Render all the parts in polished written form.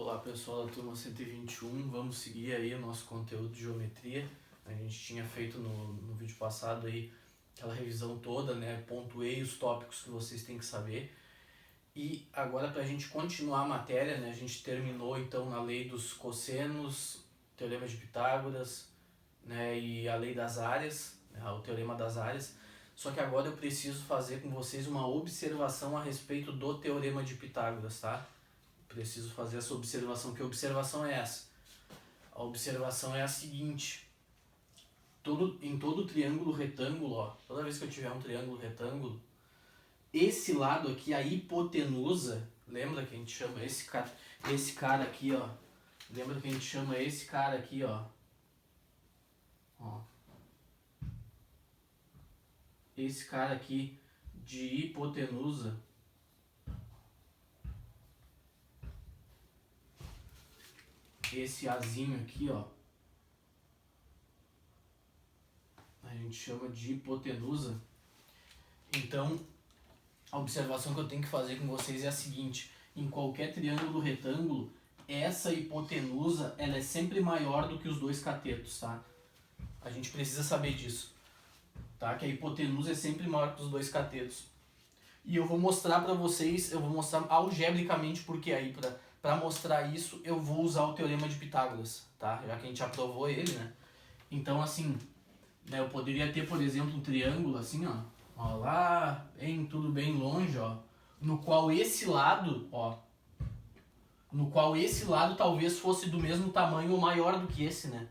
Olá pessoal da turma 121, vamos seguir aí o nosso conteúdo de geometria. A gente tinha feito no vídeo passado aí aquela revisão toda, né? Pontuei os tópicos que vocês têm que saber. E agora, para a gente continuar a matéria, né? A gente terminou então na lei dos cossenos, teorema de Pitágoras, né? E a lei das áreas, né? O teorema das áreas. Só que agora eu preciso fazer com vocês uma observação a respeito do teorema de Pitágoras, tá? Preciso fazer essa observação. Que observação é essa? A observação é a seguinte: em todo triângulo retângulo, ó, toda vez que eu tiver um triângulo retângulo, esse lado aqui, a hipotenusa, lembra que a gente chama esse cara aqui, ó, lembra que a gente chama esse cara aqui, ó, esse cara aqui de hipotenusa. Esse Azinho aqui, ó, a gente chama de hipotenusa. Então, a observação que eu tenho que fazer com vocês é a seguinte: em qualquer triângulo retângulo, essa hipotenusa ela é sempre maior do que os dois catetos, tá? A gente precisa saber disso, tá? Que a hipotenusa é sempre maior que os dois catetos. E eu vou mostrar para vocês, eu vou mostrar algebricamente porque aí, para mostrar isso, eu vou usar o teorema de Pitágoras, tá? Já que a gente aprovou ele, né? Então, assim, né, eu poderia ter, por exemplo, um triângulo assim, ó lá, tudo bem longe, ó, no qual esse lado, talvez fosse do mesmo tamanho ou maior do que esse, né?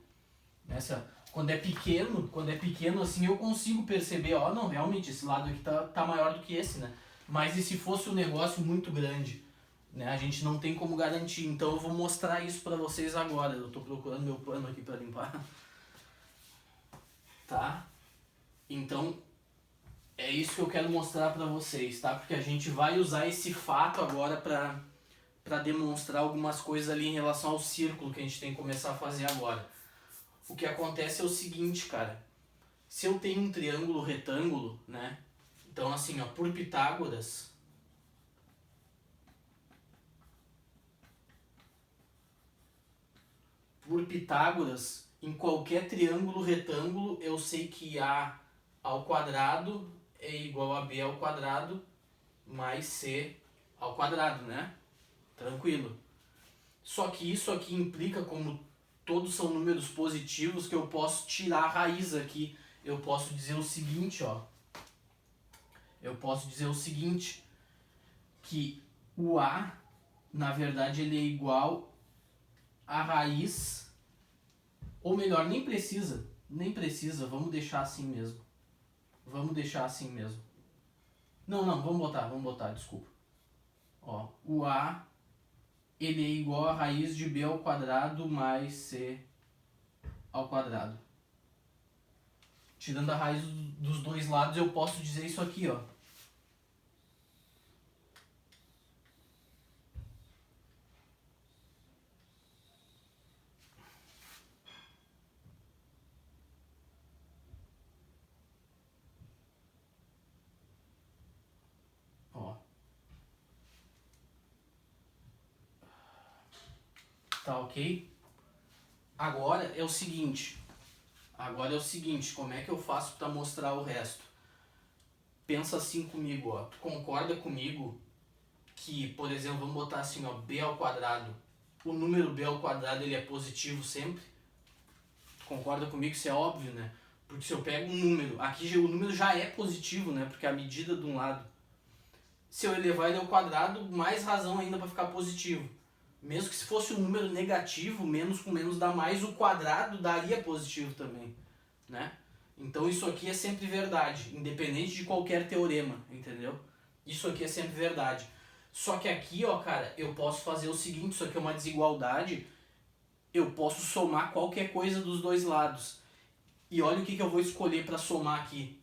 Quando é pequeno assim, eu consigo perceber, ó, não, realmente esse lado aqui tá maior do que esse, né? Mas e se fosse um negócio muito grande, né? A gente não tem como garantir. Então eu vou mostrar isso pra vocês agora. Eu tô procurando meu pano aqui pra limpar. Tá? Então é isso que eu quero mostrar pra vocês, tá? Porque a gente vai usar esse fato agora pra demonstrar algumas coisas ali em relação ao círculo que a gente tem que começar a fazer agora. O que acontece é o seguinte, cara. Se eu tenho um triângulo retângulo, né? Então assim, ó, por Pitágoras, em qualquer triângulo retângulo, eu sei que A ao quadrado é igual a B ao quadrado mais C ao quadrado, né? Tranquilo. Só que isso aqui implica, como todos são números positivos, que eu posso tirar a raiz aqui. Eu posso dizer o seguinte, ó. Que o A, na verdade, ele é igual a raiz, ou melhor, nem precisa, vamos deixar assim mesmo. Não, vamos botar, desculpa. Ó, o A, ele é igual a raiz de B ao quadrado mais C ao quadrado. Tirando a raiz dos dois lados, eu posso dizer isso aqui, ó. Tá ok? Agora é o seguinte, como é que eu faço para mostrar o resto? Pensa assim comigo, ó. Tu concorda comigo que, por exemplo, vamos botar assim, ó, b ao quadrado. O número b ao quadrado ele é positivo sempre? Tu concorda comigo que isso é óbvio, né? Porque se eu pego um número, aqui o número já é positivo, né? Porque é a medida de um lado. Se eu elevar ele ao quadrado, mais razão ainda para ficar positivo. Mesmo que se fosse um número negativo, menos com menos dá mais, o quadrado daria positivo também, né? Então isso aqui é sempre verdade, independente de qualquer teorema, entendeu? Isso aqui é sempre verdade. Só que aqui, ó, cara, eu posso fazer o seguinte, isso aqui é uma desigualdade, eu posso somar qualquer coisa dos dois lados. E olha o que eu vou escolher para somar aqui.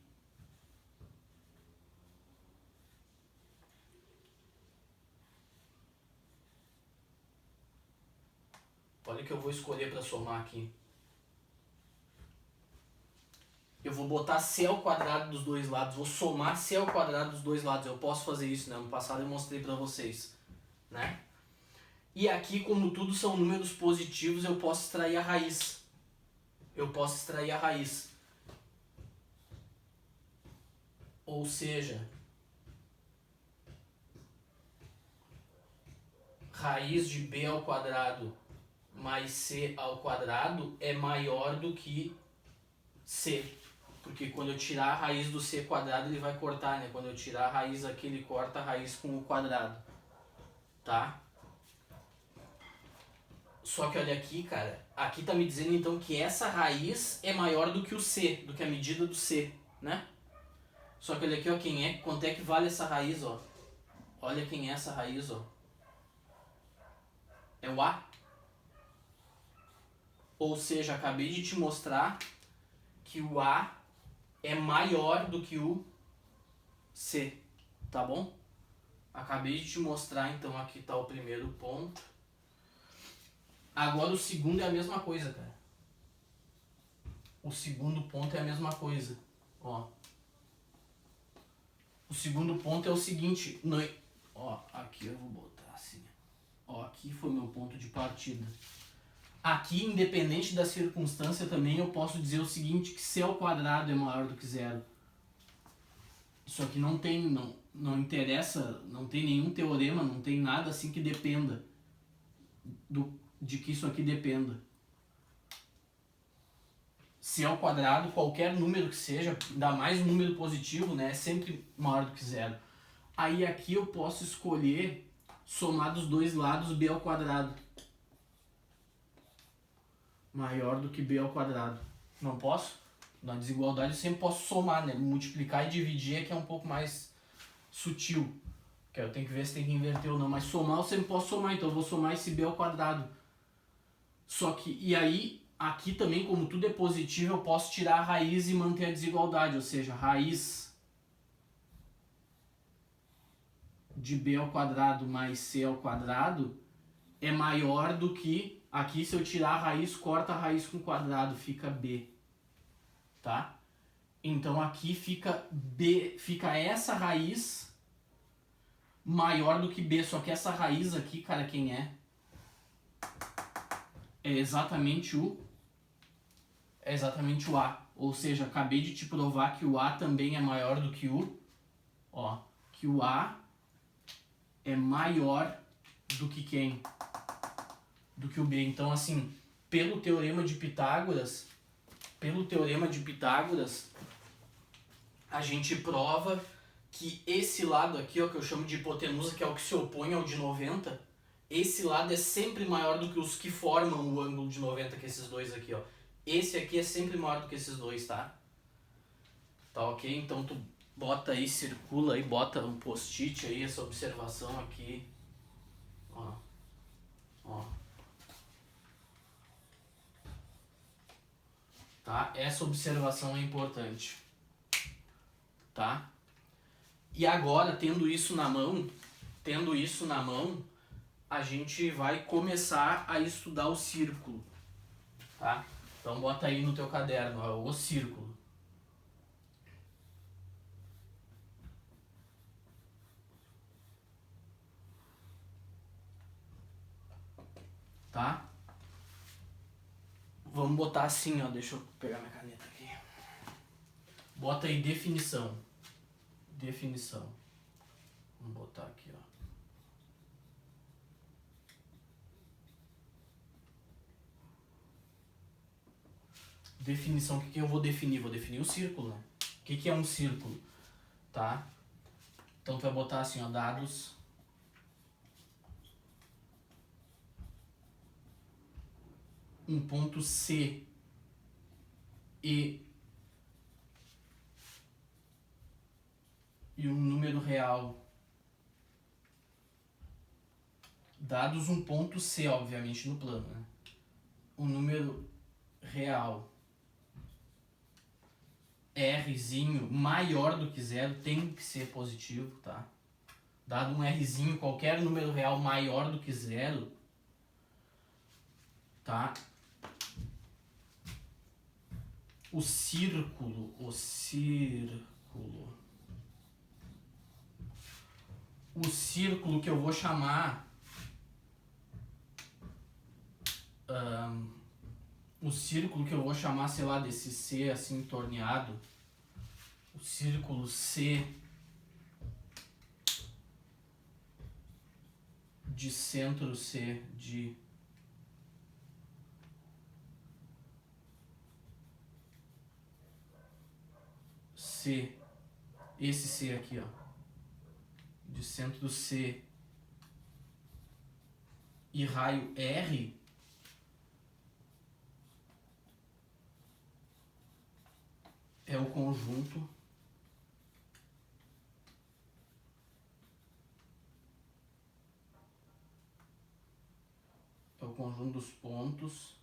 Olha o que eu vou escolher para somar aqui. Eu vou botar C ao quadrado dos dois lados, vou somar C ao quadrado dos dois lados. Eu posso fazer isso, né? No passado eu mostrei para vocês, né? E aqui, como tudo são números positivos, eu posso extrair a raiz. Ou seja, raiz de b ao quadrado mais c ao quadrado é maior do que c. Porque quando eu tirar a raiz do c quadrado, ele vai cortar, né? Quando eu tirar a raiz aqui, ele corta a raiz com o quadrado. Tá? Só que olha aqui, cara. Aqui tá me dizendo então que essa raiz é maior do que o c, do que a medida do c, né? Só que olha aqui, ó, quanto é que vale essa raiz, ó. Olha quem é essa raiz, ó. É o a. Ou seja, acabei de te mostrar que o a é maior do que o c, tá bom? Acabei de te mostrar, então aqui está o primeiro ponto. Agora o segundo é a mesma coisa, cara. O segundo ponto é a mesma coisa. Ó. O segundo ponto é o seguinte. Ó, aqui eu vou botar assim. Ó, aqui foi meu ponto de partida. Aqui, independente da circunstância, também eu posso dizer o seguinte, que c ao quadrado é maior do que zero. Isso aqui não interessa, não tem nenhum teorema, não tem nada assim que dependa de que isso aqui dependa. C ao quadrado, qualquer número que seja, ainda mais um número positivo, né, é sempre maior do que zero. Aí aqui eu posso escolher somar dos dois lados b ao quadrado. Maior do que b ao quadrado. Não posso? Na desigualdade eu sempre posso somar, né? Multiplicar e dividir é que é um pouco mais sutil. Que eu tenho que ver se tem que inverter ou não. Mas somar eu sempre posso somar, então eu vou somar esse b ao quadrado. Só que, e aí, aqui também, como tudo é positivo, eu posso tirar a raiz e manter a desigualdade. Ou seja, raiz de b ao quadrado mais c ao quadrado é maior do que, aqui se eu tirar a raiz, corta a raiz com o quadrado, fica b. Tá? Então aqui fica b, fica essa raiz maior do que b, só que essa raiz aqui, cara, quem é? É exatamente o a. Ou seja, acabei de te provar que o a também é maior do que o, ó, que o a é maior do que quem? Do que o b. Então assim, pelo teorema de Pitágoras, a gente prova que esse lado aqui, ó, que eu chamo de hipotenusa, que é o que se opõe ao de 90, esse lado é sempre maior do que os que formam o ângulo de 90, que é esses dois aqui, ó. Esse aqui é sempre maior do que esses dois, tá? Tá ok? Então tu bota aí, circula aí, bota um post-it aí, essa observação aqui. Ó. Ó. Tá? Essa observação é importante. Tá? E agora, tendo isso na mão, a gente vai começar a estudar o círculo. Tá? Então bota aí no teu caderno, ó, o círculo. Tá? Vamos botar assim, ó, deixa eu pegar minha caneta aqui. Bota aí definição. Definição. Vamos botar aqui, ó. Definição, o que eu vou definir? Vou definir um círculo, né? O que é um círculo? Tá? Então tu vai botar assim, ó, dados um ponto C e um número real. Dados um ponto C, obviamente, no plano, né? Um número real Rzinho maior do que zero tem que ser positivo, tá? Dado um Rzinho, qualquer número real maior do que zero, tá? O círculo que eu vou chamar o círculo que eu vou chamar, sei lá, desse C assim torneado, o círculo C de centro C de C, esse C aqui, ó, de centro C e raio R, é o conjunto dos pontos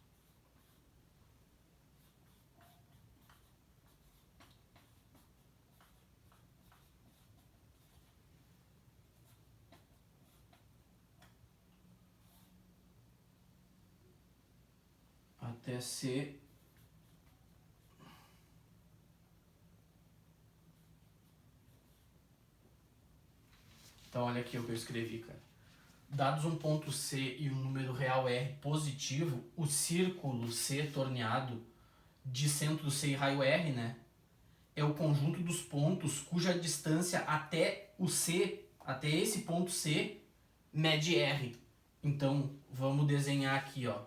até C Então olha aqui o que eu escrevi, cara. Dados um ponto C e um número real R positivo, o círculo C torneado de centro C e raio R, né, é o conjunto dos pontos cuja distância até o C, até esse ponto C, mede R. Então vamos desenhar aqui, ó.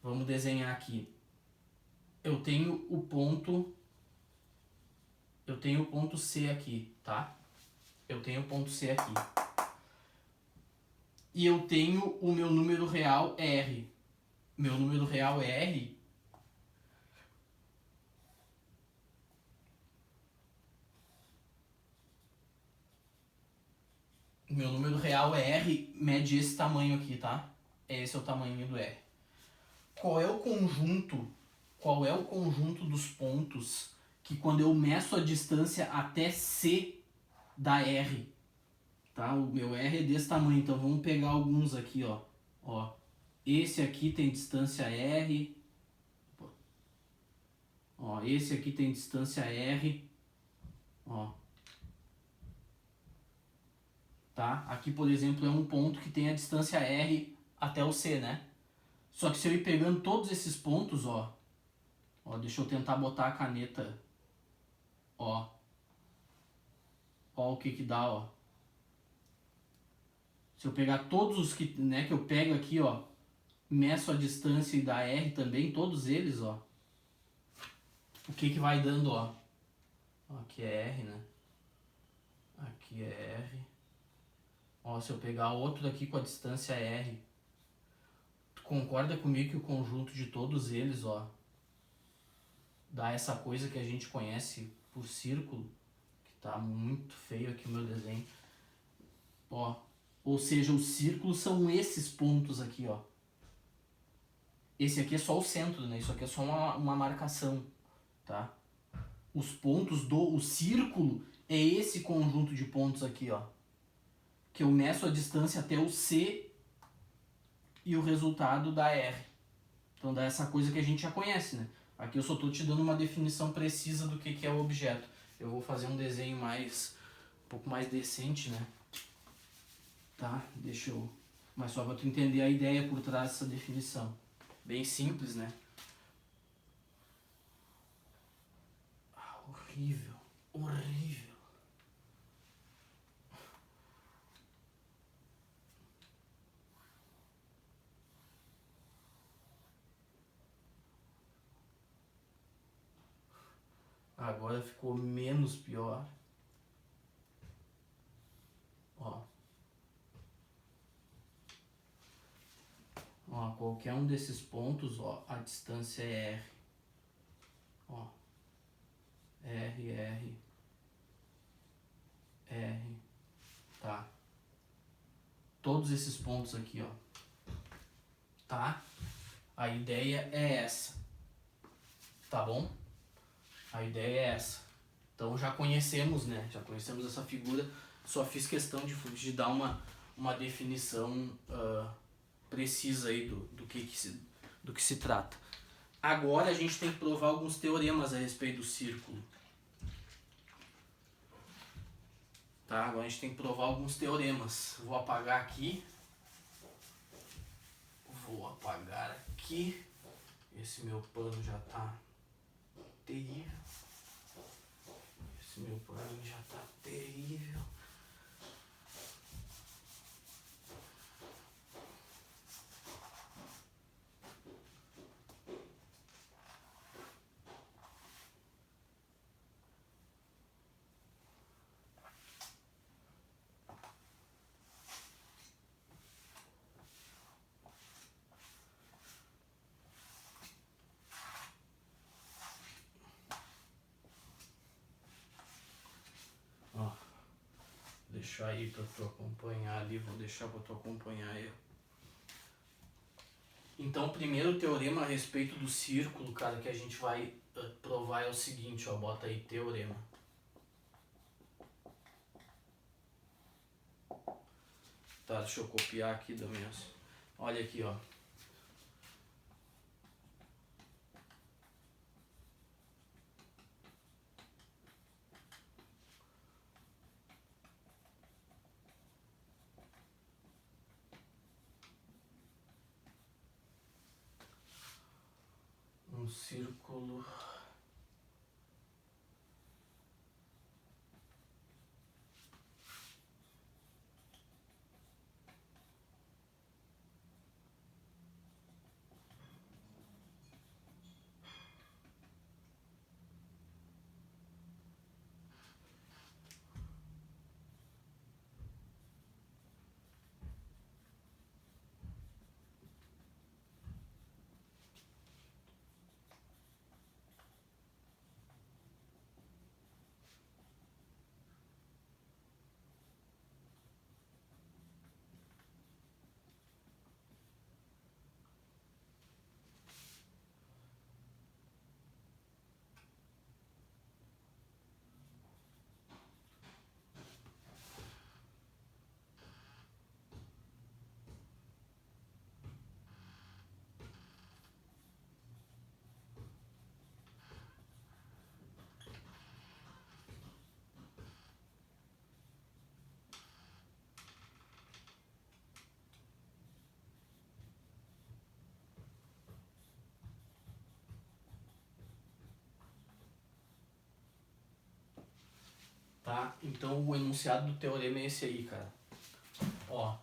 Vamos desenhar aqui. Eu tenho o ponto C aqui, tá? Eu tenho o ponto C aqui. E eu tenho o meu número real R. Meu número real R mede esse tamanho aqui, tá? Esse é o tamanho do R. Qual é o conjunto dos pontos que quando eu meço a distância até C da R, tá? O meu R é desse tamanho, então vamos pegar alguns aqui, ó. Ó, esse aqui tem distância R. Ó, esse aqui tem distância R. Ó. Tá? Aqui, por exemplo, é um ponto que tem a distância R até o C, né? Só que se eu ir pegando todos esses pontos, ó, deixa eu tentar botar a caneta, ó o que dá, ó. Se eu pegar todos os que, né, que eu pego aqui, ó, meço a distância e dá R também, todos eles, ó, o que vai dando, ó. Aqui é R, né? Aqui é R. Ó, se eu pegar outro daqui com a distância R, tu concorda comigo que o conjunto de todos eles, ó, dá essa coisa que a gente conhece por círculo, que tá muito feio aqui o meu desenho. Ó, ou seja, os círculos são esses pontos aqui, ó. Esse aqui é só o centro, né? Isso aqui é só uma marcação, tá? Os pontos o círculo é esse conjunto de pontos aqui, ó. Que eu meço a distância até o C e o resultado dá R. Então dá essa coisa que a gente já conhece, né? Aqui eu só estou te dando uma definição precisa do que é o objeto. Eu vou fazer um desenho um pouco mais decente, né? Tá? Deixa eu... Mas só para tu entender a ideia por trás dessa definição. Bem simples, né? Horrível. Horrível. Agora ficou menos pior. Ó. Ó, qualquer um desses pontos, ó, a distância é R. Ó. R, R. R. Tá. Todos esses pontos aqui, ó. Tá? A ideia é essa. Tá bom? A ideia é essa. Então já conhecemos, né? Já conhecemos essa figura. Só fiz questão de dar uma definição precisa aí do que se trata. Agora a gente tem que provar alguns teoremas a respeito do círculo. Tá? Agora a gente tem que provar alguns teoremas. Vou apagar aqui. Vou apagar aqui. Esse meu pano já tá terrível. Esse meu pano já tá terrível. Deixar aí pra tu acompanhar ali, vou deixar pra tu acompanhar eu. Então, o primeiro teorema a respeito do círculo, cara, que a gente vai provar é o seguinte, ó, bota aí teorema. Tá, deixa eu copiar aqui da minha. Olha aqui, ó. Um círculo. Tá? Então o enunciado do teorema é esse aí, cara. Ó,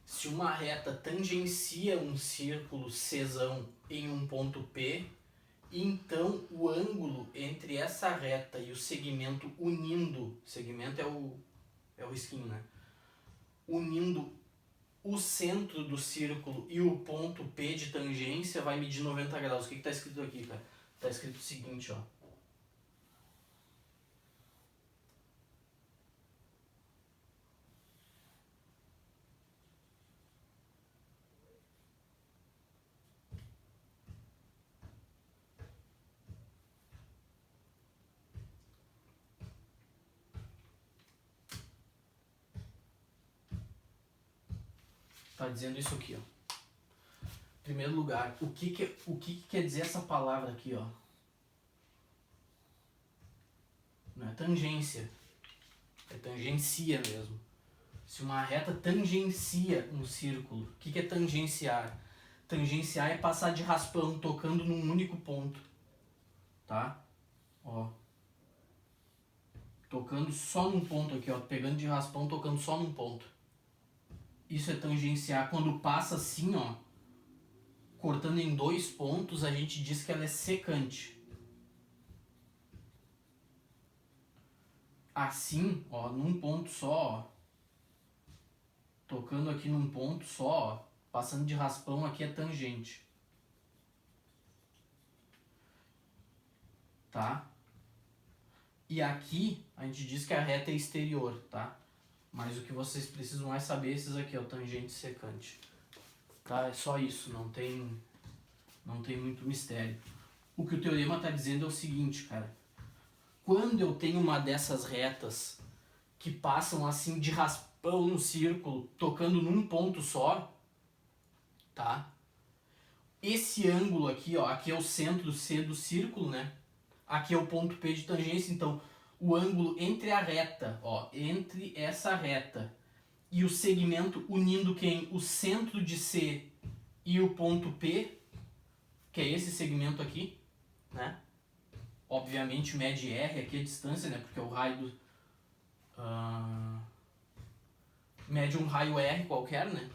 se uma reta tangencia um círculo Czão em um ponto P, então o ângulo entre essa reta e o segmento unindo, segmento é o risquinho, né? Unindo o centro do círculo e o ponto P de tangência vai medir 90 graus. O que tá escrito aqui, cara? Tá escrito o seguinte, ó. Tá dizendo isso aqui, ó. Em primeiro lugar, o que quer dizer essa palavra aqui, ó? Não é tangência, é tangencia mesmo. Se uma reta tangencia um círculo, o que é tangenciar? Tangenciar é passar de raspão tocando num único ponto, tá? Ó, tocando só num ponto aqui, ó, pegando de raspão, tocando só num ponto. Isso é tangenciar. Quando passa assim, ó, cortando em 2 pontos, a gente diz que ela é secante. Assim, ó, num ponto só, ó, tocando aqui num ponto só, ó, passando de raspão, aqui é tangente. Tá? E aqui a gente diz que a reta é exterior, tá? Mas o que vocês precisam mais saber é esses aqui, ó, tangente e secante. Tá? É só isso, não tem muito mistério. O que o teorema está dizendo é o seguinte, cara. Quando eu tenho uma dessas retas que passam assim de raspão no círculo, tocando num ponto só, tá? Esse ângulo aqui, ó, aqui é o centro C do círculo, né? Aqui é o ponto P de tangência, então o ângulo entre a reta, ó, entre essa reta e o segmento unindo quem? O centro de C e o ponto P, que é esse segmento aqui, né? Obviamente mede R aqui a distância, né? Porque o raio do... mede um raio R qualquer, né?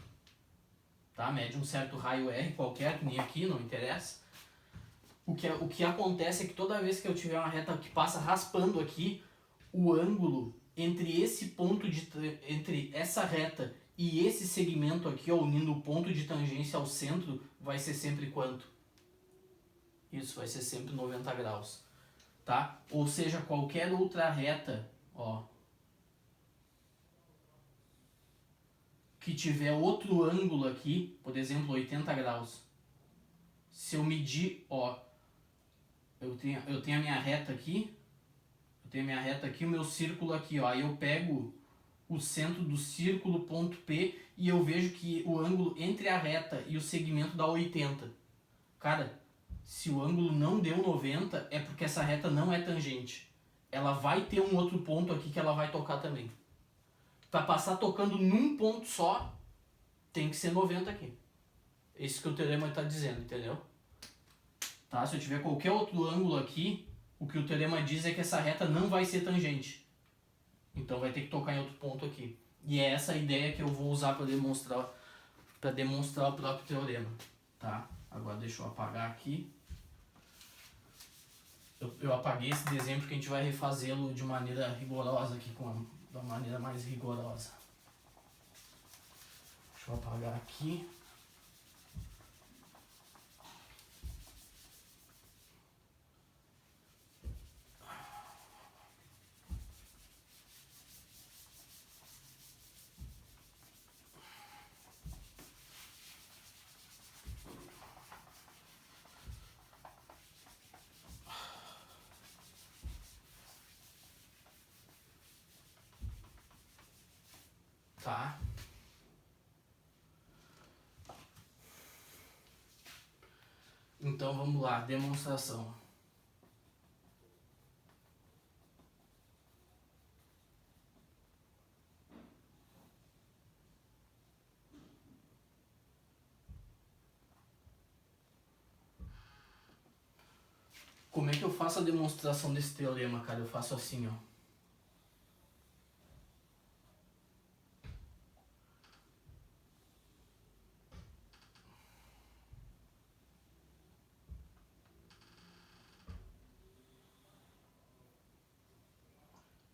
Tá? Mede um certo raio R qualquer, que nem aqui, não interessa. O que acontece é que toda vez que eu tiver uma reta que passa raspando aqui, o ângulo entre esse ponto entre essa reta e esse segmento aqui, ó, unindo o ponto de tangência ao centro, vai ser sempre quanto? Isso vai ser sempre 90 graus, tá? Ou seja, qualquer outra reta, ó, que tiver outro ângulo aqui, por exemplo, 80 graus. Se eu medir, ó, eu tenho a minha reta aqui, o meu círculo aqui, ó, aí eu pego o centro do círculo, ponto P, e eu vejo que o ângulo entre a reta e o segmento dá 80. Cara, se o ângulo não deu 90, é porque essa reta não é tangente. Ela vai ter um outro ponto aqui que ela vai tocar também. Para passar tocando num ponto só, tem que ser 90 aqui. Esse que o teorema está dizendo, entendeu? Tá? Se eu tiver qualquer outro ângulo aqui, o que o teorema diz é que essa reta não vai ser tangente. Então vai ter que tocar em outro ponto aqui. E é essa a ideia que eu vou usar para demonstrar o próprio teorema. Tá? Agora deixa eu apagar aqui. Eu apaguei esse desenho porque a gente vai refazê-lo de maneira rigorosa aqui, da maneira mais rigorosa. Deixa eu apagar aqui. Tá? Então vamos lá, demonstração. Como é que eu faço a demonstração desse teorema, cara? Eu faço assim, ó.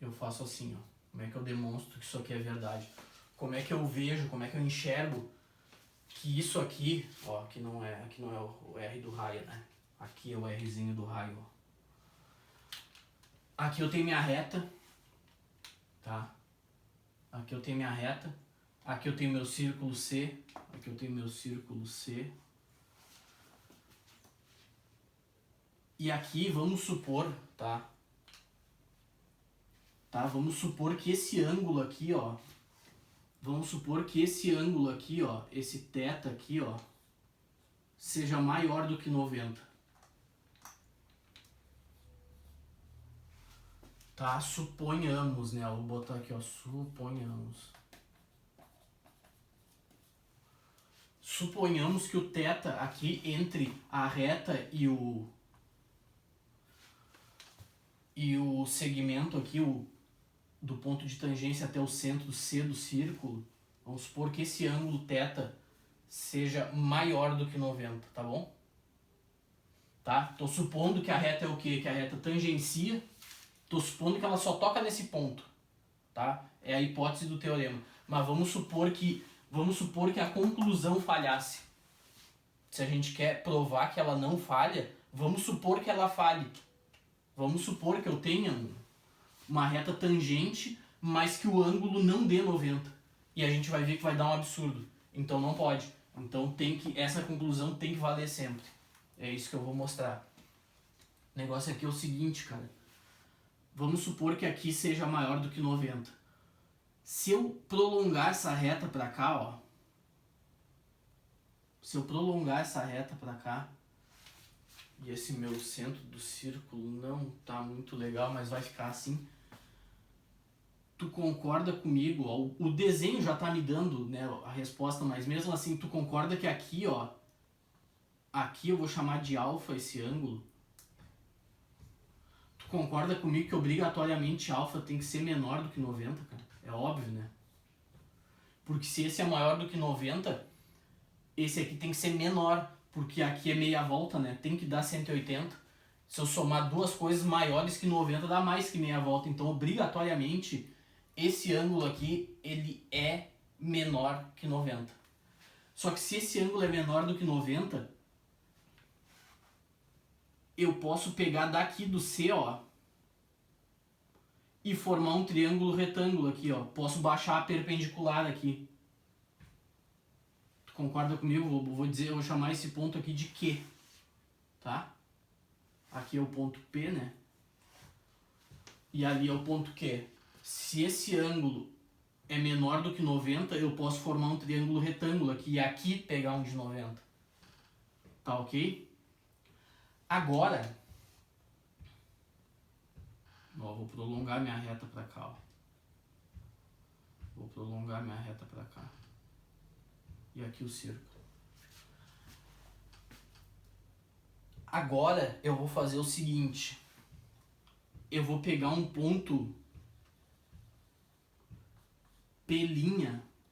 Eu faço assim, ó. Como é que eu demonstro que isso aqui é verdade? Como é que eu vejo, como é que eu enxergo que isso aqui, ó, aqui não é o R do raio, né? Aqui é o Rzinho do raio, ó. Aqui eu tenho minha reta, tá? Aqui eu tenho minha reta. Aqui eu tenho meu círculo C. Aqui eu tenho meu círculo C. E aqui vamos supor, tá? Vamos supor que esse ângulo aqui, ó. Vamos supor que esse ângulo aqui, ó, esse θ aqui, ó, seja maior do que 90. Tá? Suponhamos, né? Eu vou botar aqui, ó, suponhamos. Suponhamos que o θ aqui entre a reta e o segmento aqui, do ponto de tangência até o centro C do círculo, vamos supor que esse ângulo θ seja maior do que 90, tá bom? Tá? Tô supondo que a reta é o quê? Que a reta tangencia. Tô supondo que ela só toca nesse ponto, tá? É a hipótese do teorema. Mas vamos supor que a conclusão falhasse. Se a gente quer provar que ela não falha, vamos supor que ela falhe. Vamos supor que eu tenha uma reta tangente, mas que o ângulo não dê 90. E a gente vai ver que vai dar um absurdo. Então não pode. Então essa conclusão tem que valer sempre. É isso que eu vou mostrar. O negócio aqui é o seguinte, cara. Vamos supor que aqui seja maior do que 90. Se eu prolongar essa reta pra cá, ó. Se eu prolongar essa reta pra cá, e esse meu centro do círculo não tá muito legal, mas vai ficar assim. Tu concorda comigo? Ó, o desenho já tá me dando, né, a resposta, mas mesmo assim tu concorda que aqui, ó, aqui eu vou chamar de alfa esse ângulo. Tu concorda comigo que obrigatoriamente alfa tem que ser menor do que 90, cara? É óbvio, né? Porque se esse é maior do que 90, esse aqui tem que ser menor, porque aqui é meia volta, né? Tem que dar 180. Se eu somar duas coisas maiores que 90, dá mais que meia volta. Então, obrigatoriamente, esse ângulo aqui, ele é menor que 90. Só que se esse ângulo é menor do que 90, eu posso pegar daqui do C, ó, e formar um triângulo retângulo aqui, ó. Posso baixar a perpendicular aqui. Tu concorda comigo? Eu vou chamar esse ponto aqui de Q, tá? Aqui é o ponto P, né? E ali é o ponto Q. Se esse ângulo é menor do que 90, eu posso formar um triângulo retângulo aqui e aqui pegar um de 90. Tá ok? Agora, ó, vou prolongar minha reta pra cá, ó. Vou prolongar minha reta pra cá. E aqui o círculo. Agora eu vou fazer o seguinte. Eu vou pegar um ponto P'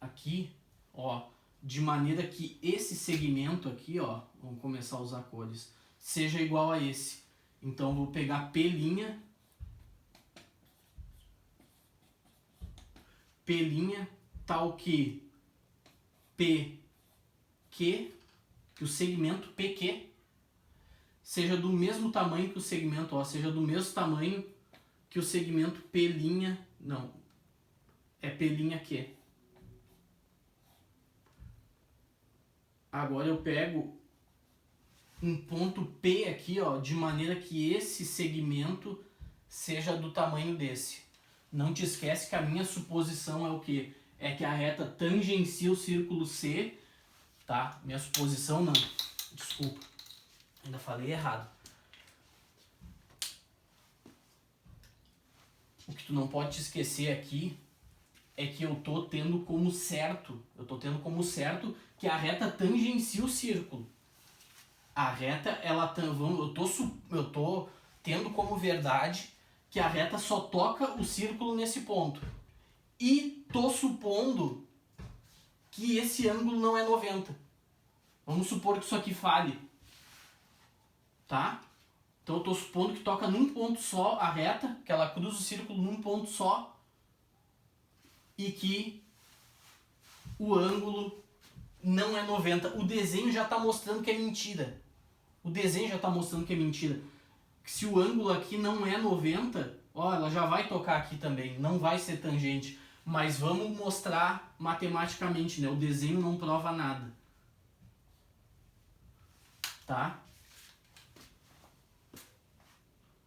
aqui, ó, de maneira que esse segmento aqui, ó, vamos começar a usar cores, seja igual a esse. Então eu vou pegar P', tal que PQ, que o segmento PQ seja do mesmo tamanho que o segmento, ó, seja do mesmo tamanho que o segmento P', não, é P'Q. Agora eu pego um ponto P aqui, ó, de maneira que esse segmento seja do tamanho desse. Não te esquece que a minha suposição é o quê? É que a reta tangencia o círculo C, tá? Minha suposição não, desculpa, ainda falei errado. O que tu não pode te esquecer aqui é que eu tô tendo como certo, que a reta tangencia o círculo. A reta, eu tô tendo como verdade que a reta só toca o círculo nesse ponto. E tô supondo que esse ângulo não é 90. Vamos supor que isso aqui fale. Tá? Então eu tô supondo que toca num ponto só a reta, que ela cruza o círculo num ponto só, e que o ângulo não é 90. O desenho já está mostrando que é mentira. Se o ângulo aqui não é 90, ó, ela já vai tocar aqui também, não vai ser tangente. Mas vamos mostrar matematicamente, né? O desenho não prova nada. Tá?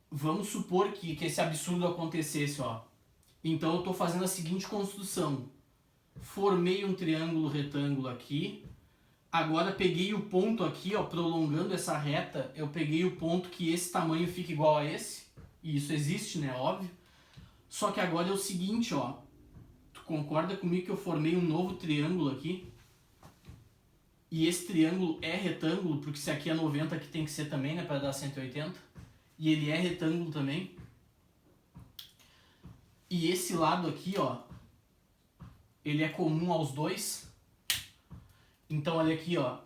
Vamos supor que esse absurdo acontecesse, ó. Então eu estou fazendo a seguinte construção. Formei um triângulo retângulo aqui. Agora peguei o ponto aqui, ó, prolongando essa reta, eu peguei o ponto que esse tamanho fica igual a esse. E isso existe, né? Óbvio. Só que agora é o seguinte, ó. Tu concorda comigo que eu formei um novo triângulo aqui? E esse triângulo é retângulo, porque se aqui é 90, aqui tem que ser também, né? Para dar 180. E ele é retângulo também. E esse lado aqui, ó, ele é comum aos dois. Então, olha aqui, ó.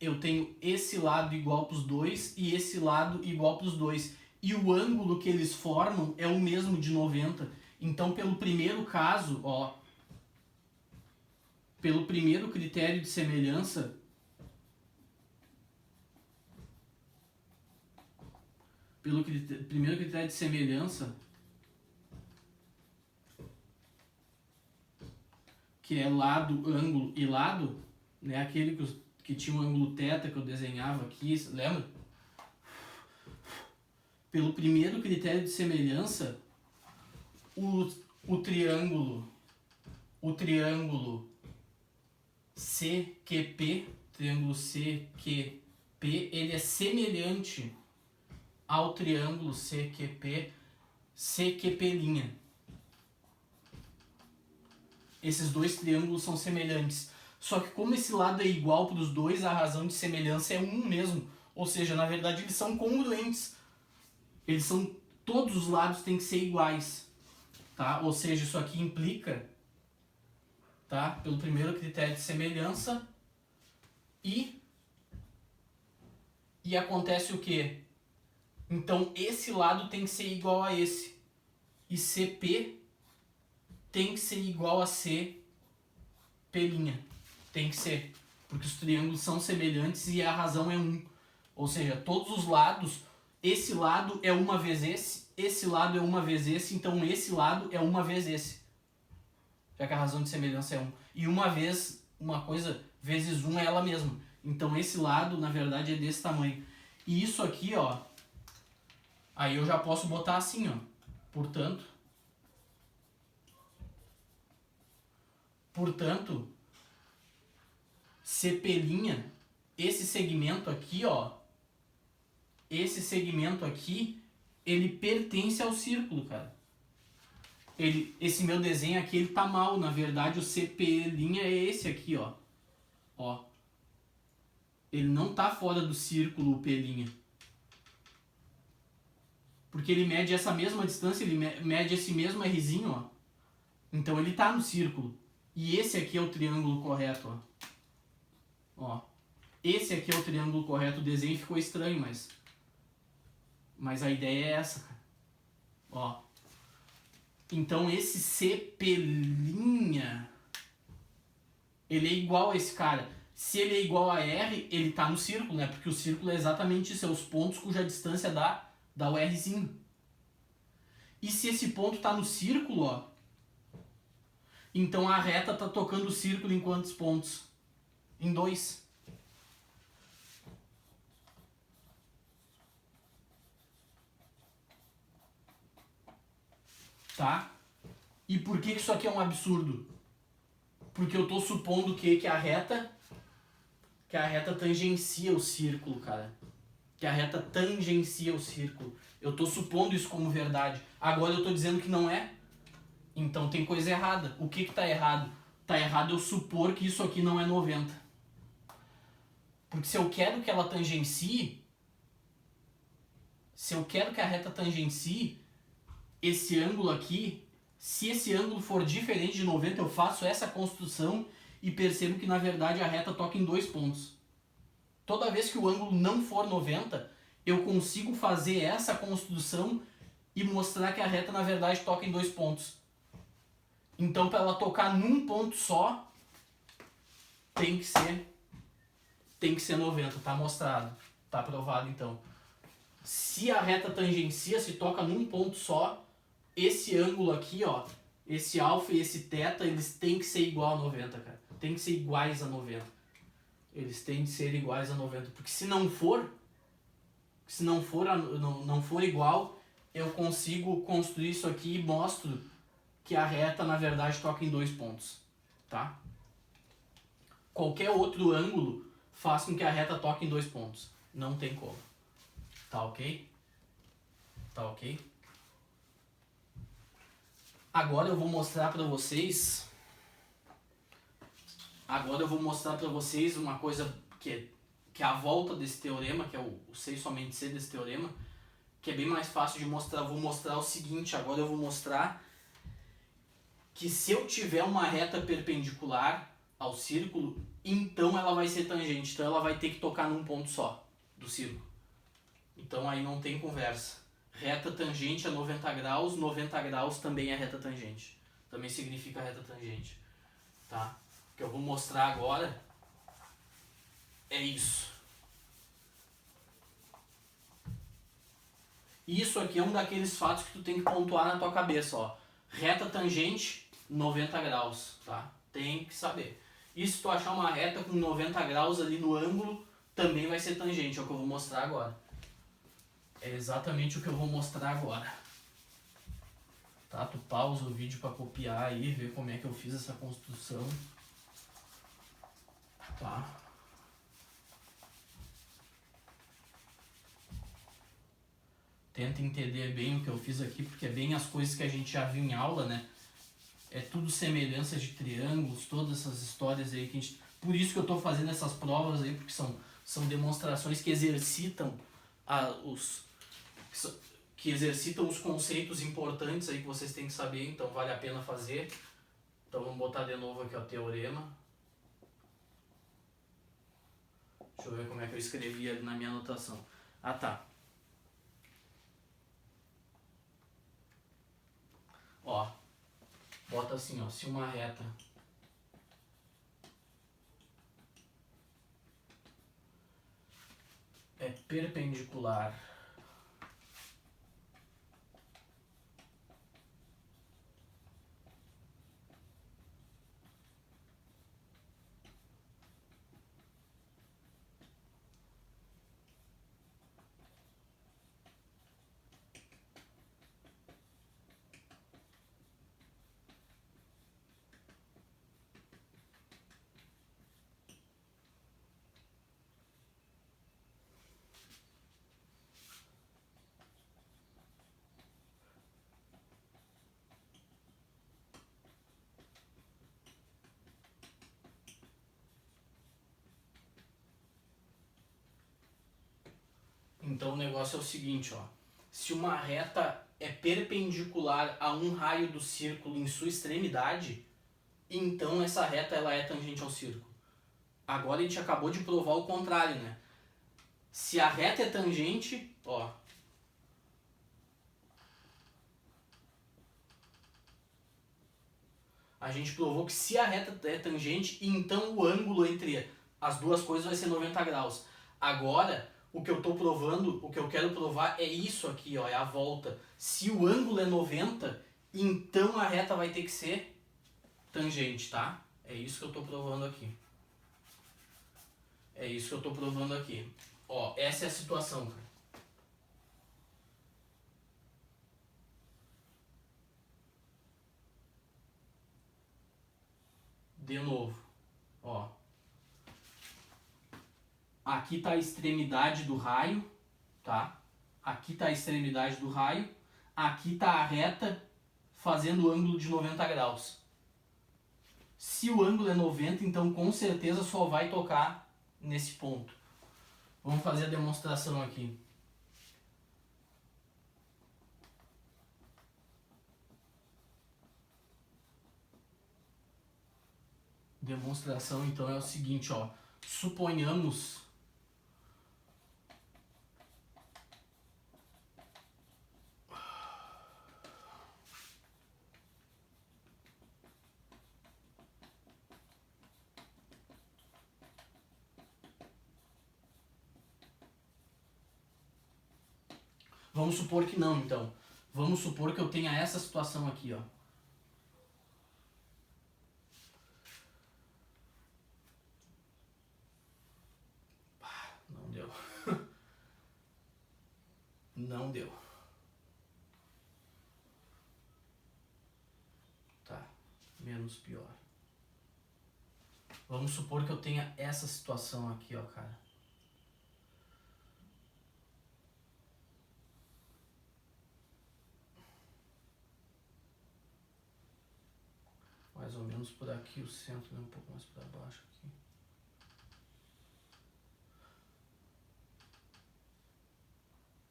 Eu tenho esse lado igual para os dois e esse lado igual para os dois. E o ângulo que eles formam é o mesmo de 90. Então, pelo primeiro caso, ó, pelo primeiro critério de semelhança, primeiro critério de semelhança, que é lado, ângulo e lado, né? Aquele que tinha um ângulo θ que eu desenhava aqui, lembra? Pelo primeiro critério de semelhança, o triângulo CQP, ele é semelhante ao triângulo CQP'. Esses dois triângulos são semelhantes. Só que como esse lado é igual para os dois, a razão de semelhança é 1 mesmo. Ou seja, na verdade eles são congruentes. Eles são, todos os lados têm que ser iguais. Tá? Ou seja, isso aqui implica, tá? Pelo primeiro critério de semelhança, e acontece o quê? Então esse lado tem que ser igual a esse. E CP tem que ser igual a CP'. Tem que ser. Porque os triângulos são semelhantes e a razão é 1. Ou seja, todos os lados, esse lado é uma vez esse lado é uma vez esse, então esse lado é uma vez esse. Já que a razão de semelhança é 1. E uma vez, uma coisa vezes 1 é ela mesma. Então esse lado, na verdade, é desse tamanho. E isso aqui, ó, aí eu já posso botar assim, ó. Portanto, CP', esse segmento aqui, ó, esse segmento aqui, ele pertence ao círculo, cara. Esse meu desenho aqui, ele tá mal. Na verdade, o CP' é esse aqui, ó. Ó. Ele não tá fora do círculo, o P'. Porque ele mede essa mesma distância, ele mede esse mesmo Rzinho, ó. Então ele tá no círculo. E esse aqui é o triângulo correto, ó. Ó. Esse aqui é o triângulo correto. O desenho ficou estranho, mas a ideia é essa. Ó. Então esse CP', ele é igual a esse cara. Se ele é igual a R, ele tá no círculo, né? Porque o círculo é exatamente isso, é os pontos cuja distância dá o Rzinho. E se esse ponto tá no círculo, ó, então a reta tá tocando o círculo em quantos pontos? Em 2. Tá? E por que isso aqui é um absurdo? Porque eu tô supondo que a reta tangencia o círculo, cara. Que a reta tangencia o círculo. Eu tô supondo isso como verdade. Agora eu tô dizendo que não é. Então tem coisa errada. O que tá errado? Tá errado eu supor que isso aqui não é 90. Porque se eu quero que ela tangencie, se eu quero que a reta tangencie esse ângulo aqui, se esse ângulo for diferente de 90, eu faço essa construção e percebo que na verdade a reta toca em 2 pontos. Toda vez que o ângulo não for 90, eu consigo fazer essa construção e mostrar que a reta na verdade toca em 2 pontos. Então para ela tocar num ponto só, tem que ser 90, tá mostrado, tá provado então. Se a reta tangencia, se toca num ponto só, esse ângulo aqui, ó, esse alfa e esse teta, eles têm que ser igual a 90, cara. Tem que ser iguais a 90. Eles têm que ser iguais a 90, porque se não for igual, eu consigo construir isso aqui e mostro que a reta na verdade toca em 2 pontos, tá? Qualquer outro ângulo faz com que a reta toque em 2 pontos. Não tem como. Tá ok? Tá ok? Agora eu vou mostrar para vocês uma coisa que é a volta desse teorema, que é o C somente C desse teorema, que é bem mais fácil de mostrar. Eu vou mostrar o seguinte, agora eu vou mostrar que se eu tiver uma reta perpendicular ao círculo, então ela vai ser tangente, então ela vai ter que tocar num ponto só do círculo. Então aí não tem conversa. Reta tangente a 90 graus, 90 graus também é reta tangente. Também significa reta tangente. Tá? O que eu vou mostrar agora é isso. Isso aqui é um daqueles fatos que tu tem que pontuar na tua cabeça, ó. Reta tangente, 90 graus, tá? Tem que saber. E se tu achar uma reta com 90 graus ali no ângulo, também vai ser tangente, é o que eu vou mostrar agora. É exatamente o que eu vou mostrar agora. Tá? Tu pausa o vídeo para copiar aí, ver como é que eu fiz essa construção. Tá? Tenta entender bem o que eu fiz aqui, porque é bem as coisas que a gente já viu em aula, né? É tudo semelhança de triângulos, todas essas histórias aí que a gente... Por isso que eu tô fazendo essas provas aí, porque são demonstrações que exercitam que exercitam os conceitos importantes aí que vocês têm que saber, então vale a pena fazer. Então vamos botar de novo aqui o teorema. Deixa eu ver como é que eu escrevi ali na minha anotação. Ah, tá. Ó, bota assim, ó, se uma reta é perpendicular Então o negócio é o seguinte, ó. Se uma reta é perpendicular a um raio do círculo em sua extremidade, então essa reta ela é tangente ao círculo. Agora a gente acabou de provar o contrário, né? Se a reta é tangente, ó. A gente provou que se a reta é tangente, então o ângulo entre as duas coisas vai ser 90 graus. Agora, o que eu tô provando, o que eu quero provar é isso aqui, ó, é a volta. Se o ângulo é 90, então a reta vai ter que ser tangente, tá? É isso que eu tô provando aqui. É isso que eu tô provando aqui. Ó, essa é a situação, cara. De novo, ó. Aqui tá a extremidade do raio, tá? Aqui tá a extremidade do raio. Aqui tá a reta fazendo o ângulo de 90 graus. Se o ângulo é 90, então com certeza só vai tocar nesse ponto. Vamos fazer a demonstração aqui. Demonstração então é o seguinte, ó. Suponhamos Vamos supor que não, então. Vamos supor que eu tenha essa situação aqui, ó. Não deu. Não deu. Tá. Menos pior. Vamos supor que eu tenha essa situação aqui, ó, cara. Mais ou menos por aqui, o centro, né? Um pouco mais para baixo aqui.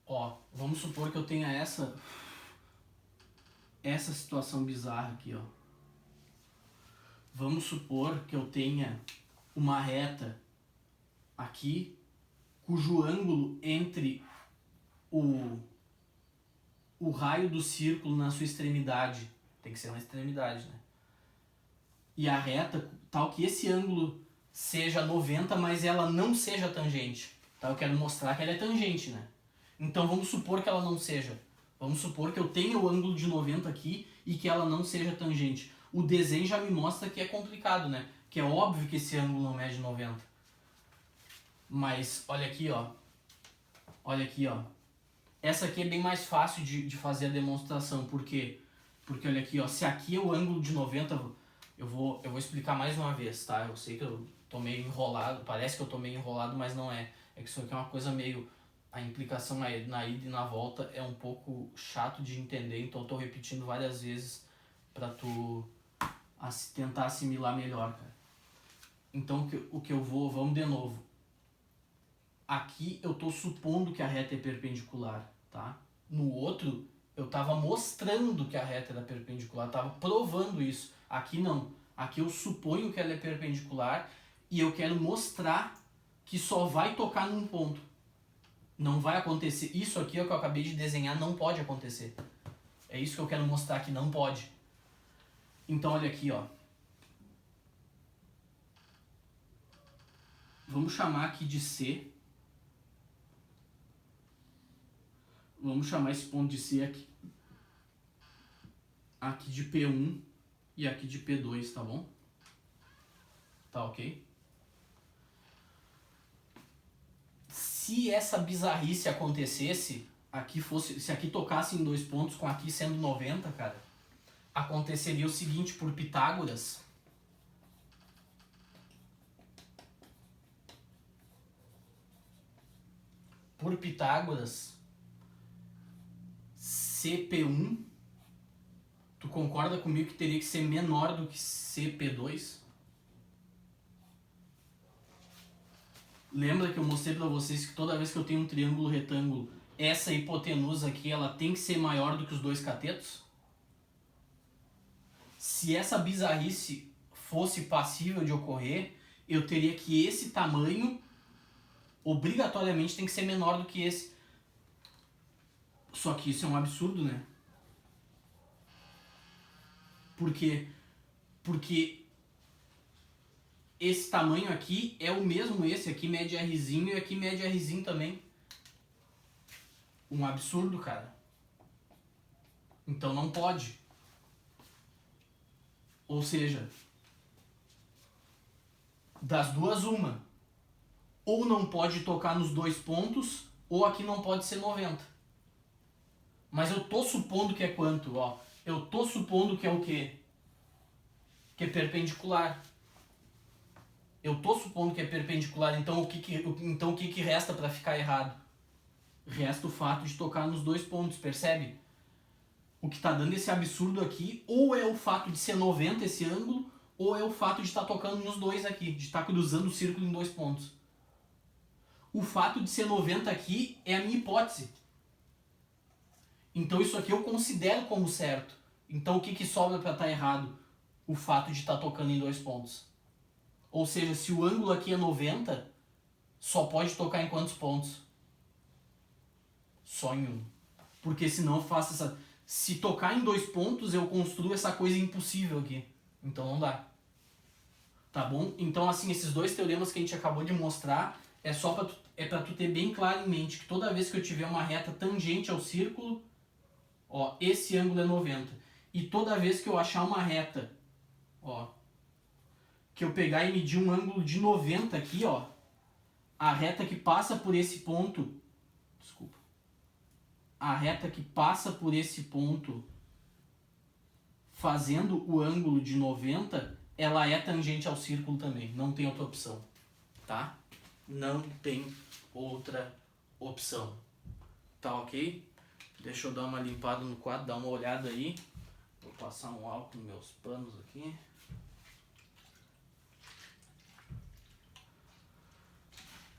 Ó, vamos supor que eu tenha essa situação bizarra aqui, ó. Vamos supor que eu tenha uma reta aqui, cujo ângulo entre o raio do círculo na sua extremidade, tem que ser na extremidade, né? E a reta, tal que esse ângulo seja 90, mas ela não seja tangente. Tá? Eu quero mostrar que ela é tangente, né? Então vamos supor que ela não seja. Vamos supor que eu tenha o ângulo de 90 aqui e que ela não seja tangente. O desenho já me mostra que é complicado, né? Que é óbvio que esse ângulo não mede 90. Mas olha aqui, ó. Olha aqui, ó. Essa aqui é bem mais fácil de fazer a demonstração. Por quê? Porque olha aqui, ó. Se aqui é o ângulo de 90, eu vou explicar mais uma vez, tá? Eu sei que eu tô meio enrolado, parece que eu tô meio enrolado, mas não é. É que isso aqui é uma coisa meio... A implicação na ida e na volta é um pouco chato de entender, então eu tô repetindo várias vezes pra tu tentar assimilar melhor, cara. Então vamos de novo. Aqui eu tô supondo que a reta é perpendicular, tá? No outro, eu tava mostrando que a reta era perpendicular, tava provando isso. Aqui não. Aqui eu suponho que ela é perpendicular e eu quero mostrar que só vai tocar num ponto. Não vai acontecer. Isso aqui é o que eu acabei de desenhar, não pode acontecer. É isso que eu quero mostrar que não pode. Então olha aqui, ó. Vamos chamar aqui de C. Vamos chamar esse ponto de C aqui. Aqui de P1 e aqui de P2, tá bom? Tá ok? Se essa bizarrice acontecesse, se aqui tocasse em 2 pontos com aqui sendo 90, cara, aconteceria o seguinte por Pitágoras. Por Pitágoras, CP1, tu concorda comigo que teria que ser menor do que CP2? Lembra que eu mostrei pra vocês que toda vez que eu tenho um triângulo retângulo, essa hipotenusa aqui ela tem que ser maior do que os 2 catetos? Se essa bizarrice fosse passível de ocorrer, eu teria que esse tamanho obrigatoriamente tem que ser menor do que esse. Só que isso é um absurdo, né? Por quê? Porque esse tamanho aqui é o mesmo, esse aqui mede Rzinho e aqui mede Rzinho também. Um absurdo, cara. Então não pode. Ou seja, das duas uma. Ou não pode tocar nos 2 pontos, ou aqui não pode ser 90. Mas eu tô supondo que é quanto, ó? Eu tô supondo que é o quê? Que é perpendicular. Eu tô supondo que é perpendicular, então o que resta para ficar errado? Resta o fato de tocar nos 2 pontos, percebe? O que tá dando esse absurdo aqui, ou é o fato de ser 90 esse ângulo, ou é o fato de estar tocando nos 2 aqui, de estar cruzando o círculo em 2 pontos. O fato de ser 90 aqui é a minha hipótese. Então isso aqui eu considero como certo. Então o que sobra para estar errado? O fato de estar tocando em 2 pontos. Ou seja, se o ângulo aqui é 90, só pode tocar em quantos pontos? Só em um. Porque senão eu faço essa... Se tocar em 2 pontos, eu construo essa coisa impossível aqui. Então não dá. Tá bom? Então assim, esses 2 teoremas que a gente acabou de mostrar é só para tu ter bem claro em mente que toda vez que eu tiver uma reta tangente ao círculo, ó, esse ângulo é 90. E toda vez que eu achar uma reta, ó, que eu pegar e medir um ângulo de 90 aqui, ó, a reta que passa por esse ponto, desculpa, a reta que passa por esse ponto fazendo o ângulo de 90, ela é tangente ao círculo também, não tem outra opção, tá? Não tem outra opção, tá ok? Deixa eu dar uma limpada no quadro, dar uma olhada aí, vou passar um álcool nos meus panos aqui.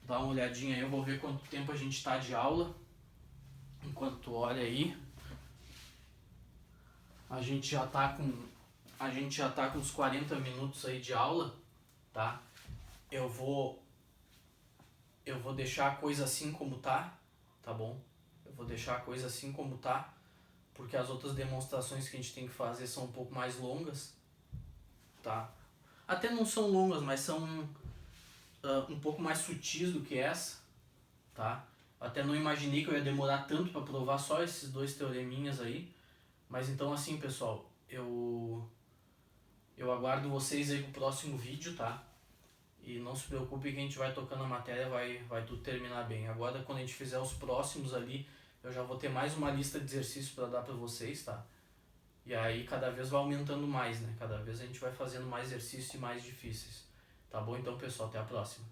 Dá uma olhadinha aí, eu vou ver quanto tempo a gente tá de aula. Enquanto tu olha aí, a gente já tá com uns 40 minutos aí de aula, tá? Eu vou deixar a coisa assim como tá bom? Eu vou deixar a coisa assim como tá, porque as outras demonstrações que a gente tem que fazer são um pouco mais longas, tá? Até não são longas, mas são um pouco mais sutis do que essa, tá? Até não imaginei que eu ia demorar tanto para provar só esses 2 teoreminhas aí. Mas então assim, pessoal, eu aguardo vocês aí pro próximo vídeo, tá? E não se preocupe que a gente vai tocando a matéria, vai tudo terminar bem. Agora quando a gente fizer os próximos ali, eu já vou ter mais uma lista de exercícios para dar para vocês, tá? E aí cada vez vai aumentando mais, né? Cada vez a gente vai fazendo mais exercícios e mais difíceis. Tá bom? Então, pessoal, até a próxima.